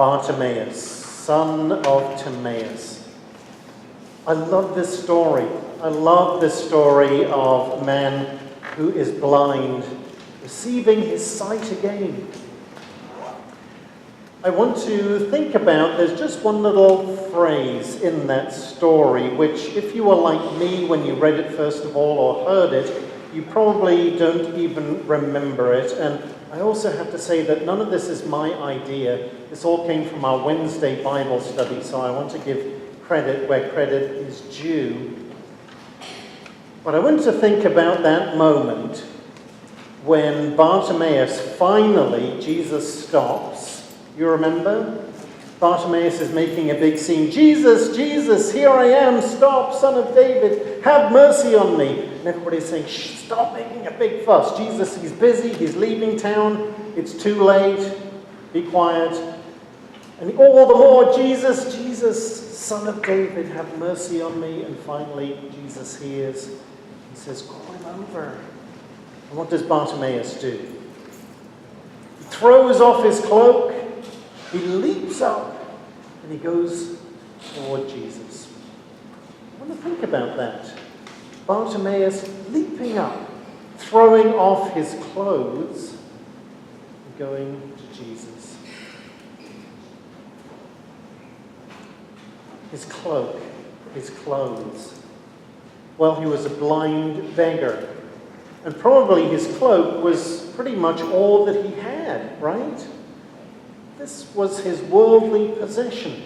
Bartimaeus, son of Timaeus. I love this story. I love this story of a man who is blind, receiving his sight again. I want to think about, there's just one little phrase in that story, which if you were like me when you read it first of all or heard it, you probably don't even remember it. And I also have to say that none of this is my idea. This all came from our Wednesday Bible study, so I want to give credit where credit is due. But I want to think about that moment when Bartimaeus finally, Jesus stops. You remember? Bartimaeus is making a big scene. Jesus, Jesus, here I am. Stop, Son of David. Have mercy on me. And everybody's saying, shh, stop making a big fuss. Jesus, he's busy. He's leaving town. It's too late. Be quiet. And all the more, Jesus, Jesus, Son of David, have mercy on me. And finally, Jesus hears. He says, call him over. And what does Bartimaeus do? He throws off his cloak. He leaps up and he goes toward Jesus. I want to think about that. Bartimaeus leaping up, throwing off his clothes, and going to Jesus. His cloak, his clothes. Well, he was a blind beggar. And probably his cloak was pretty much all that he had, right? This was his worldly possession.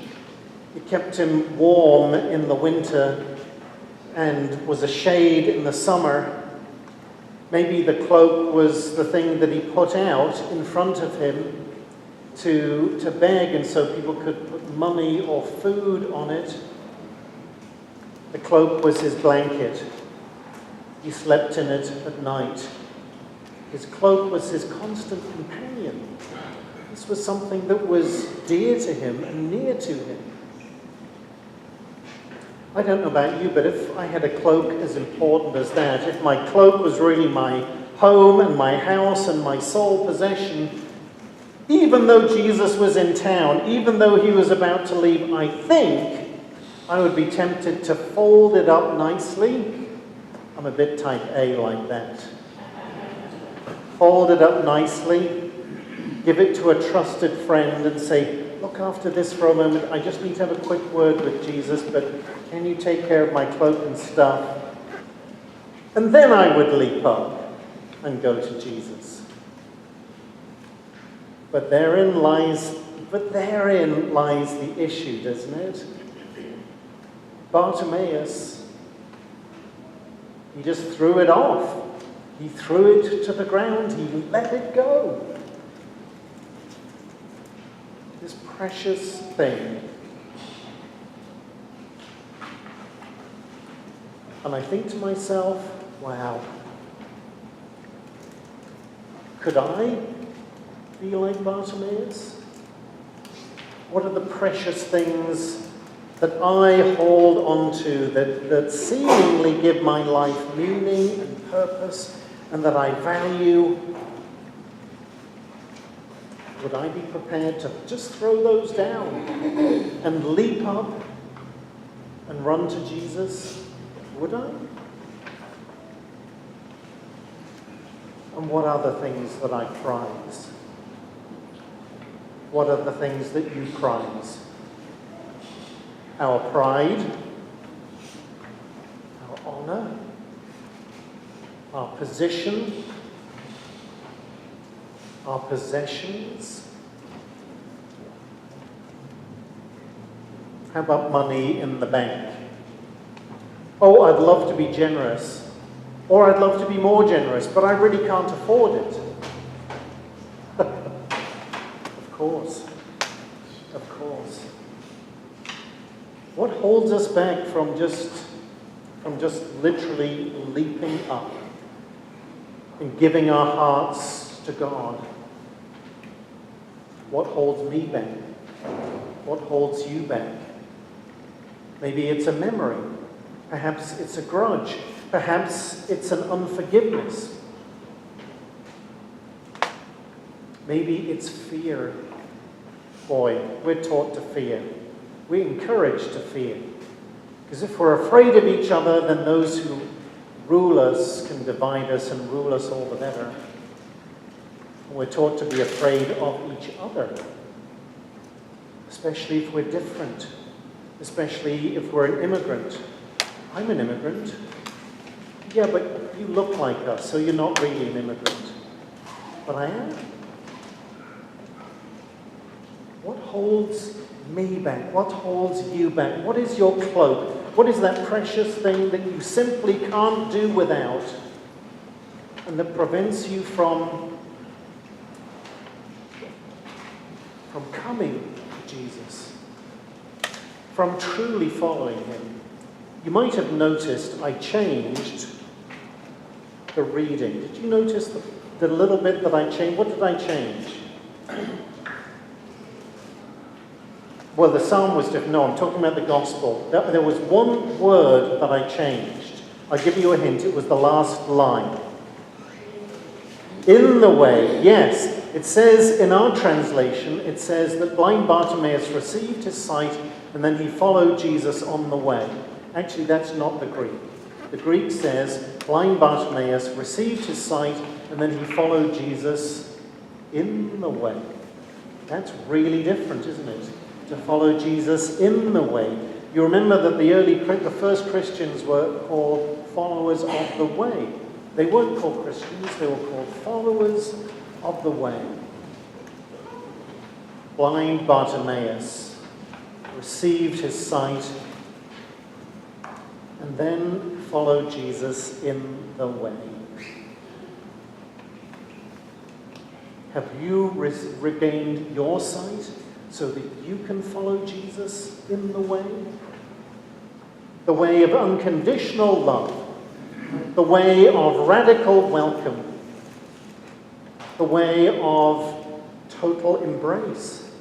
It kept him warm in the winter and was a shade in the summer. Maybe the cloak was the thing that he put out in front of him to beg, and so people could put money or food on it. The cloak was his blanket. He slept in it at night. His cloak was his constant companion. This was something that was dear to him and near to him. I don't know about you, but if I had a cloak as important as that, if my cloak was really my home and my house and my sole possession, even though Jesus was in town, even though he was about to leave, I think I would be tempted to fold it up nicely. I'm a bit type A like that. Fold it up nicely, give it to a trusted friend and say, look after this for a moment. I just need to have a quick word with Jesus, but can you take care of my cloak and stuff? And then I would leap up and go to Jesus. But therein lies the issue, doesn't it? Bartimaeus, he just threw it off. He threw it to the ground. He let it go. This precious thing. And I think to myself, wow, could I be like Bartimaeus? What are the precious things that I hold on to that seemingly give my life meaning and purpose and that I value? Would I be prepared to just throw those down and leap up and run to Jesus? Would I? And what are the things that I prize? What are the things that you prize? Our pride, our honor, our position, our possessions. How about money in the bank? Oh, I'd love to be generous, or I'd love to be more generous, but I really can't afford it. Of course. What holds us back from just literally leaping up and giving our hearts to God? What holds me back? What holds you back? Maybe it's a memory. Perhaps it's a grudge. Perhaps it's an unforgiveness. Maybe it's fear. Boy, we're taught to fear. We're encouraged to fear. Because if we're afraid of each other, then those who rule us can divide us and rule us all the better. We're taught to be afraid of each other, especially if we're different, especially if we're an immigrant. I'm an immigrant. Yeah, but you look like us, so you're not really an immigrant. But I am. What holds me back? What holds you back? What is your cloak? What is that precious thing that you simply can't do without and that prevents you from coming to Jesus, from truly following him? You might have noticed I changed the reading. Did you notice the little bit that I changed? What did I change? Well, the psalm was different. No, I'm talking about the gospel. There was one word that I changed. I'll give you a hint. It was the last line. In the way, yes. It says in our translation, it says that blind Bartimaeus received his sight and then he followed Jesus on the way. Actually, that's not the Greek. The Greek says blind Bartimaeus received his sight and then he followed Jesus in the way. That's really different, isn't it? To follow Jesus in the way. You remember that the first Christians were called followers of the way. They weren't called Christians, they were called followers of the way. Blind Bartimaeus received his sight and then followed Jesus in the way. Have you regained your sight so that you can follow Jesus in the way? The way of unconditional love, the way of radical welcome, the way of total embrace,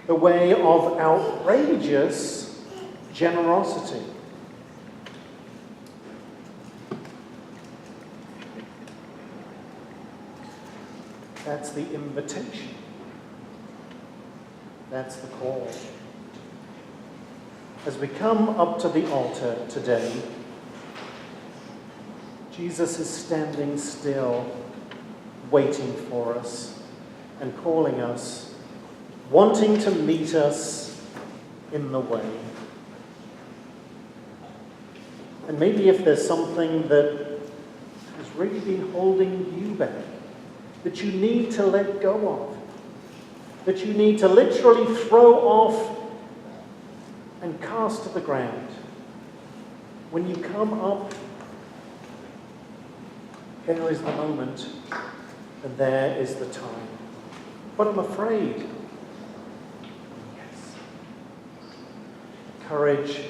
the way of outrageous generosity. That's the invitation. That's the call. As we come up to the altar today, Jesus is standing still, waiting for us and calling us, wanting to meet us in the way. And maybe if there's something that has really been holding you back, that you need to let go of, that you need to literally throw off and cast to the ground. When you come up, there is the moment and there is the time. But I'm afraid. Yes. Courage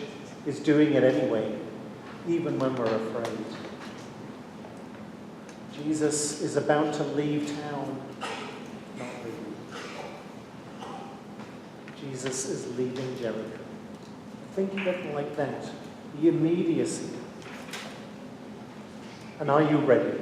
is doing it anyway, even when we're afraid. Jesus is about to leave town, not leaving. Jesus is leaving Jericho. Think of it like that, the immediacy. And are you ready?